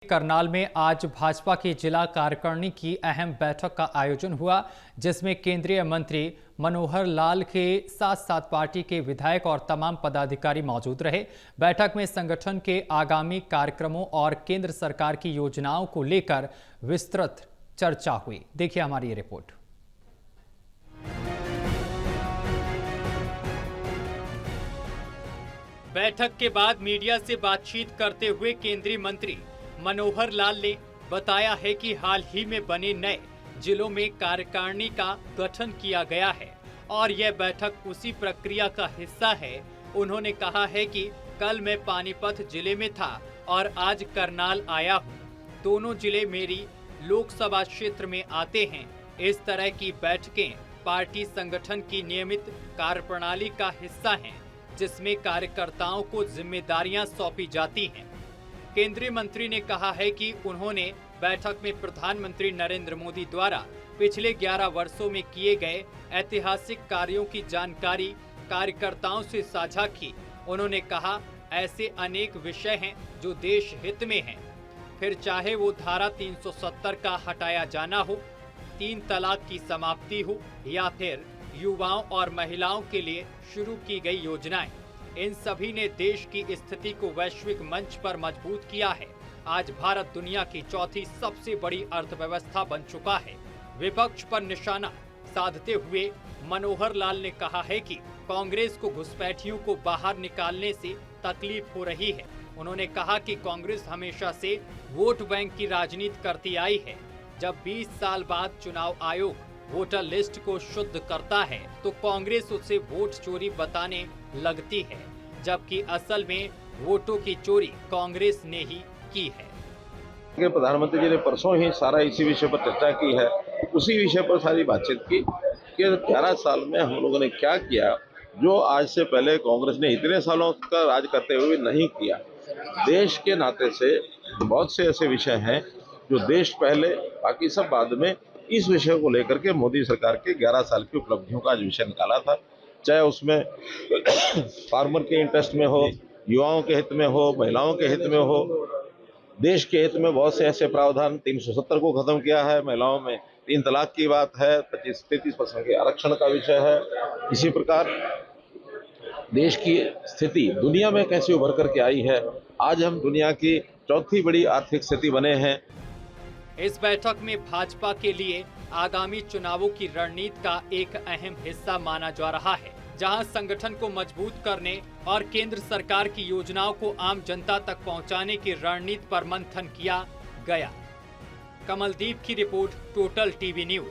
करनाल में आज भाजपा की जिला कार्यकारिणी की अहम बैठक का आयोजन हुआ, जिसमें केंद्रीय मंत्री मनोहर लाल के साथ साथ पार्टी के विधायक और तमाम पदाधिकारी मौजूद रहे। बैठक में संगठन के आगामी कार्यक्रमों और केंद्र सरकार की योजनाओं को लेकर विस्तृत चर्चा हुई। देखिए हमारी ये रिपोर्ट। बैठक के बाद मीडिया से बातचीत करते हुए केंद्रीय मंत्री मनोहर लाल ने बताया है कि हाल ही में बने नए जिलों में कार्यकारिणी का गठन किया गया है और यह बैठक उसी प्रक्रिया का हिस्सा है। उन्होंने कहा है कि कल मैं पानीपत जिले में था और आज करनाल आया हूं। दोनों जिले मेरी लोकसभा क्षेत्र में आते हैं। इस तरह की बैठकें पार्टी संगठन की नियमित कार्यप्रणाली का हिस्सा हैं, जिसमें कार्यकर्ताओं को जिम्मेदारियां सौंपी जाती हैं। केंद्रीय मंत्री ने कहा है कि उन्होंने बैठक में प्रधानमंत्री नरेंद्र मोदी द्वारा पिछले 11 वर्षों में किए गए ऐतिहासिक कार्यों की जानकारी कार्यकर्ताओं से साझा की। उन्होंने कहा, ऐसे अनेक विषय हैं जो देश हित में हैं, फिर चाहे वो धारा 370 का हटाया जाना हो, 3 तलाक की समाप्ति हो या फिर युवाओं और महिलाओं के लिए शुरू की गई योजनाएं। इन सभी ने देश की स्थिति को वैश्विक मंच पर मजबूत किया है। आज भारत दुनिया की चौथी सबसे बड़ी अर्थव्यवस्था बन चुका है। विपक्ष पर निशाना साधते हुए मनोहर लाल ने कहा है कि कांग्रेस को घुसपैठियों को बाहर निकालने से तकलीफ हो रही है। उन्होंने कहा कि कांग्रेस हमेशा से वोट बैंक की राजनीति करती आई है। जब 20 साल बाद चुनाव आयोग वोटर लिस्ट को शुद्ध करता है तो कांग्रेस उसे वोट चोरी बताने लगती है, जबकि असल में वोटों की चोरी कांग्रेस ने ही की है। प्रधानमंत्री जी ने परसों ही सारा इसी विषय पर चर्चा की है। उसी विषय पर सारी बातचीत की कि 11 साल में हम लोगों ने क्या किया जो आज से पहले कांग्रेस ने इतने सालों का राज करते हुए नहीं किया। देश के नाते से बहुत से ऐसे विषय हैं जो देश पहले बाकी सब बाद में, इस विषय को लेकर के मोदी सरकार के 11 साल की उपलब्धियों का आज विषय निकाला था। चाहे उसमें फार्मर के इंटरेस्ट में हो, युवाओं के हित में हो, महिलाओं के हित में हो, देश के हित में बहुत से ऐसे प्रावधान 370 को खत्म किया है, महिलाओं में 3 तलाक की बात है, 25-33% के आरक्षण का विषय है। इसी प्रकार देश की स्थिति दुनिया में कैसे उभर करके आई है, आज हम दुनिया की चौथी बड़ी आर्थिक स्थिति बने हैं। इस बैठक में भाजपा के लिए आगामी चुनावों की रणनीति का एक अहम हिस्सा माना जा रहा है, जहां संगठन को मजबूत करने और केंद्र सरकार की योजनाओं को आम जनता तक पहुंचाने की रणनीति पर मंथन किया गया। कमलदीप की रिपोर्ट, टोटल टीवी न्यूज।